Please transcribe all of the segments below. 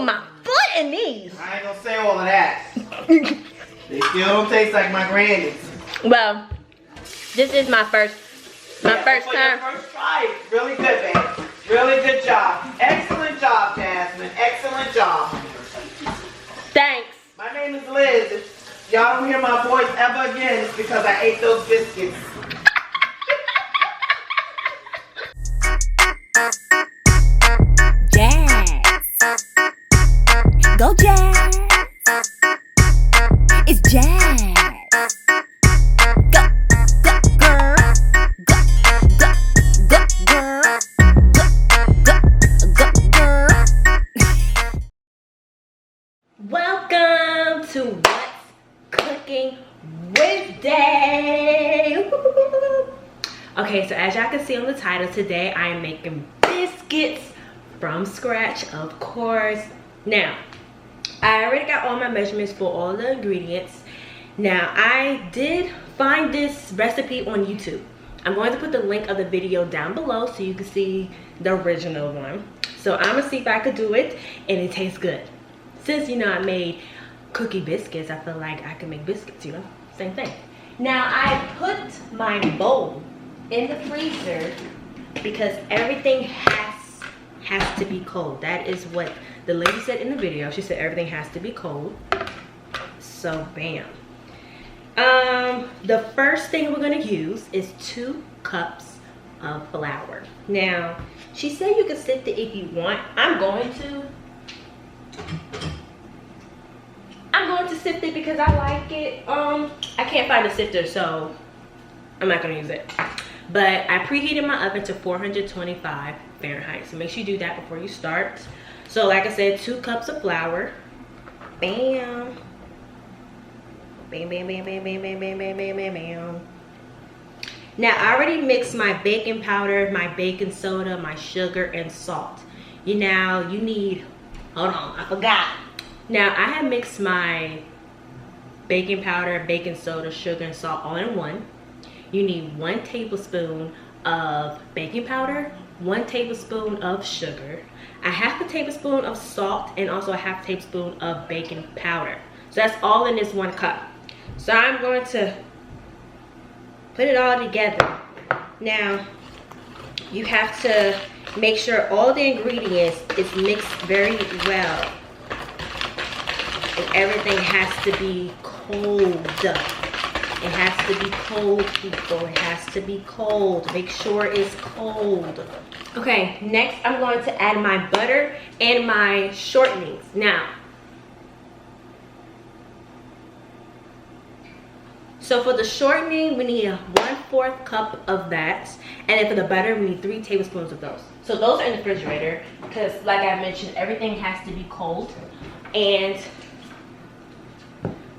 my foot in these. I ain't gonna say all of that. They still don't taste like my granny's. Well, this is my first time. First try. Really good, babe. Really good job. Excellent job, Jasmine. Excellent job. Thanks. My name is Liz. If y'all don't hear my voice ever again, it's because I ate those biscuits. Jazz. Go Jazz. It's Jazz. Go, go, girl. Go, go, go, girl. Go, go, go, girl. Welcome to What's Cooking Wednesday. Okay, so as y'all can see on the title, today I am making biscuits from scratch, of course. Now, I already got all my measurements for all the ingredients. Now, I did find this recipe on YouTube. I'm going to put the link of the video down below so you can see the original one. So I'm gonna see if I could do it and it tastes good. Since, you know, I made cookie biscuits, I feel like I can make biscuits, you know, same thing. Now, I put my bowl in the freezer because everything has to be cold. That is what the lady said in the video. She said everything has to be cold. So bam. The first thing we're gonna use is 2 cups of flour. Now, she said you can sift it if you want. I'm going to sift it because I like it. I can't find a sifter, so I'm not gonna use it. But I preheated my oven to 425 Fahrenheit. So make sure you do that before you start. So like I said, 2 cups of flour. Bam. Bam, bam, bam, bam, bam, bam, bam, bam, bam, bam, bam. Now I already mixed my baking powder, my baking soda, my sugar, and salt. You need, hold on, I forgot. Now I have mixed my baking powder, baking soda, sugar, and salt all in one. You need 1 tablespoon of baking powder, 1 tablespoon of sugar, a half a tablespoon of salt, and also a half tablespoon of baking powder. So that's all in this 1 cup. So I'm going to put it all together. Now, you have to make sure all the ingredients is mixed very well. And everything has to be cold. It has to be cold, people. It has to be cold. Make sure it's cold. Okay, next I'm going to add my butter and my shortenings. Now, so for the shortening, we need 1/4 cup of that. And then for the butter, we need 3 tablespoons of those. So those are in the refrigerator because, like I mentioned, everything has to be cold. And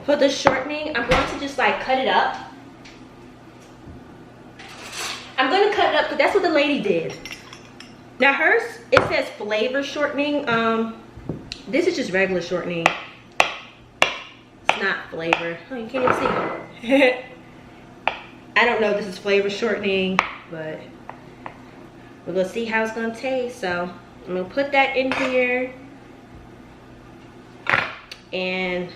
for the shortening, I'm going to just like cut it up. I'm going to cut it up because that's what the lady did. Now hers, it says flavor shortening. This is just regular shortening. It's not flavor. Oh, you can't even see. I don't know if this is flavor shortening, but we're going to see how it's going to taste. So I'm going to put that in here. And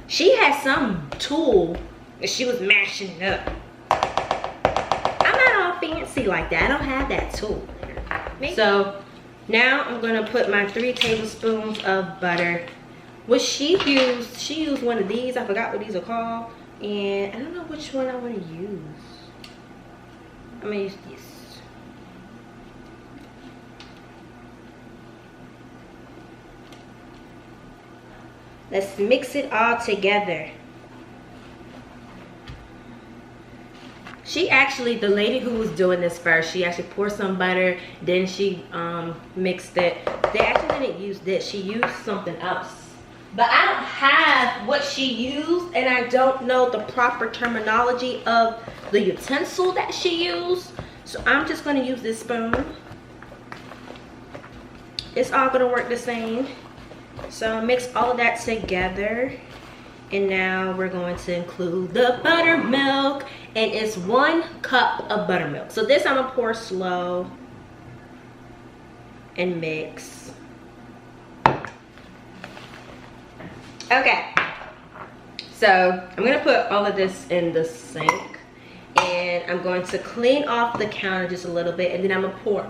she had some tool that she was mashing it up. I'm not all fancy like that. I don't have that tool. So now I'm gonna put my 3 tablespoons of butter. What she used one of these. I forgot what these are called, and I don't know which one I want to use. I'm gonna use this. Let's mix it all together. She actually, the lady who was doing this first, she actually poured some butter, then she mixed it. They actually didn't use this, she used something else. But I don't have what she used, and I don't know the proper terminology of the utensil that she used. So I'm just gonna use this spoon. It's all gonna work the same. So mix all of that together. And now we're going to include the buttermilk. and it's 1 cup of buttermilk. So this I'm gonna pour slow and mix. Okay, so I'm gonna put all of this in the sink, and I'm going to clean off the counter just a little bit, and then I'm gonna pour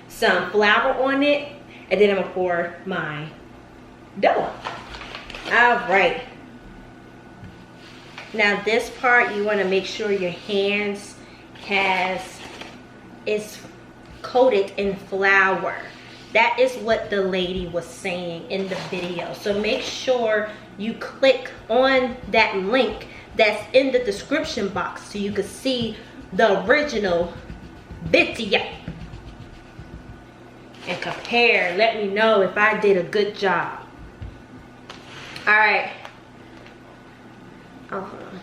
some flour on it, and then I'm gonna pour my dough. All right. Now this part, you want to make sure your hands is coated in flour. That is what the lady was saying in the video. So make sure you click on that link that's in the description box so you can see the original video and compare. Let me know if I did a good job. All right. Oh, hold on.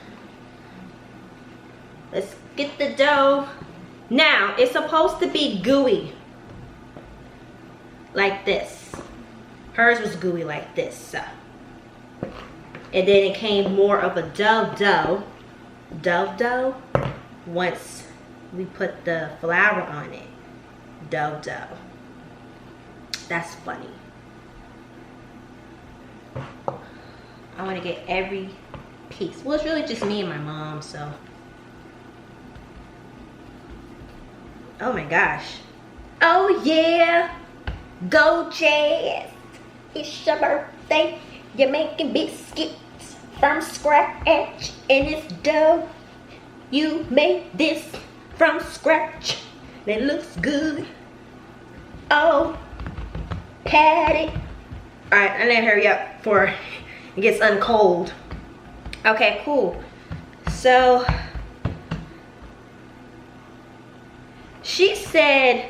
Let's get the dough. Now, it's supposed to be gooey. Like this. Hers was gooey like this. So. And then it came more of a dough once we put the flour on it. Dough. That's funny. I want to get every piece. Well, it's really just me and my mom, so. Oh my gosh. Oh yeah. Go Jazz. It's your birthday. You're making biscuits from scratch, and it's dough. You made this from scratch. It looks good. Oh, Patty. All right, I need to hurry up before it gets uncold. Okay, cool. So she said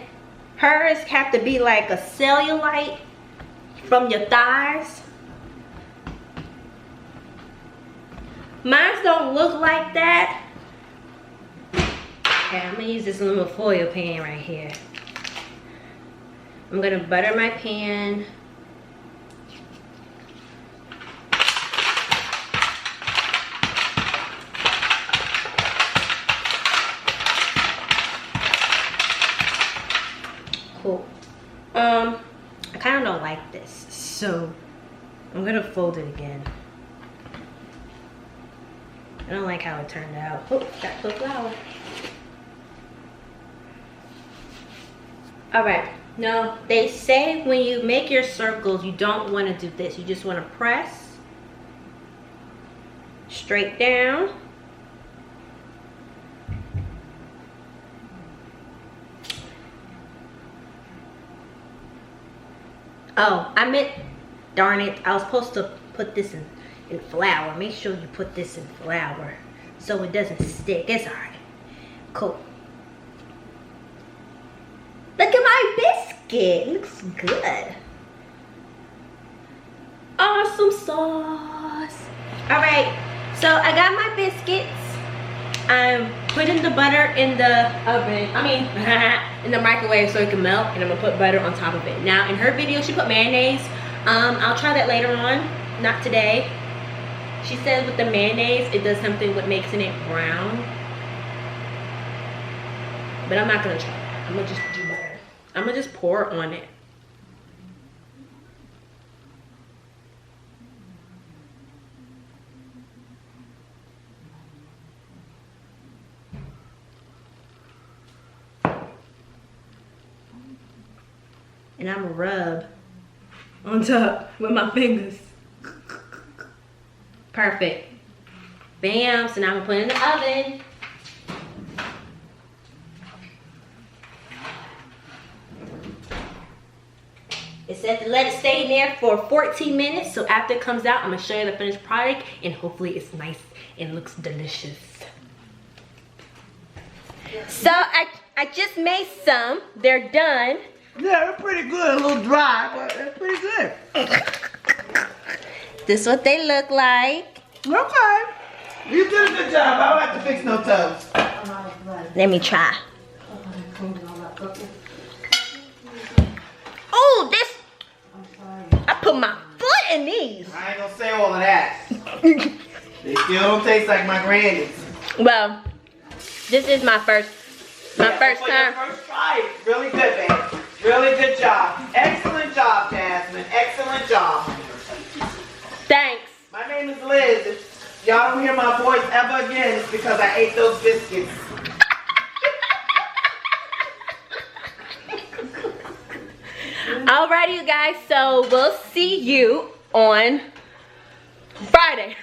hers have to be like a cellulite from your thighs. Mine don't look like that. Okay, I'm gonna use this little foil pan right here. I'm gonna butter my pan. Cool. I kind of don't like this, so I'm gonna fold it again. I don't like how it turned out. Oh, got the flour. All right. Now, they say when you make your circles, you don't want to do this. You just want to press straight down. Oh, I meant, darn it, I was supposed to put this in flour. Make sure you put this in flour so it doesn't stick. It's all right. Cool. Look at my biscuit. It looks good. Awesome sauce. All right, so I got my biscuits. I'm putting the butter in the oven. I mean, in the microwave so it can melt, and I'm gonna put butter on top of it. Now, in her video, she put mayonnaise. I'll try that later on, not today. She said with the mayonnaise, it does something with making it brown. But I'm not gonna try that. I'm gonna just do butter. I'm gonna just pour on it. And I'm gonna rub on top with my fingers. Perfect. Bam. So now I'm gonna put it in the oven. It said to let it stay in there for 14 minutes. So after it comes out, I'm gonna show you the finished product, and hopefully it's nice and looks delicious. So I just made some. They're done. Yeah, they're pretty good. A little dry, but they're pretty good. This is what they look like. Okay. You did a good job. I don't have to fix no toes. Let me try. Oh, this. I put my foot in these. I ain't gonna say all of that. They still don't taste like my granny's. Well, This is my first Yeah, first for time. your first try, really good, babe. Really good job. Excellent job, Jasmine. Excellent job. Thanks. My name is Liz. If y'all don't hear my voice ever again, it's because I ate those biscuits. Alrighty, you guys. So we'll see you on Friday.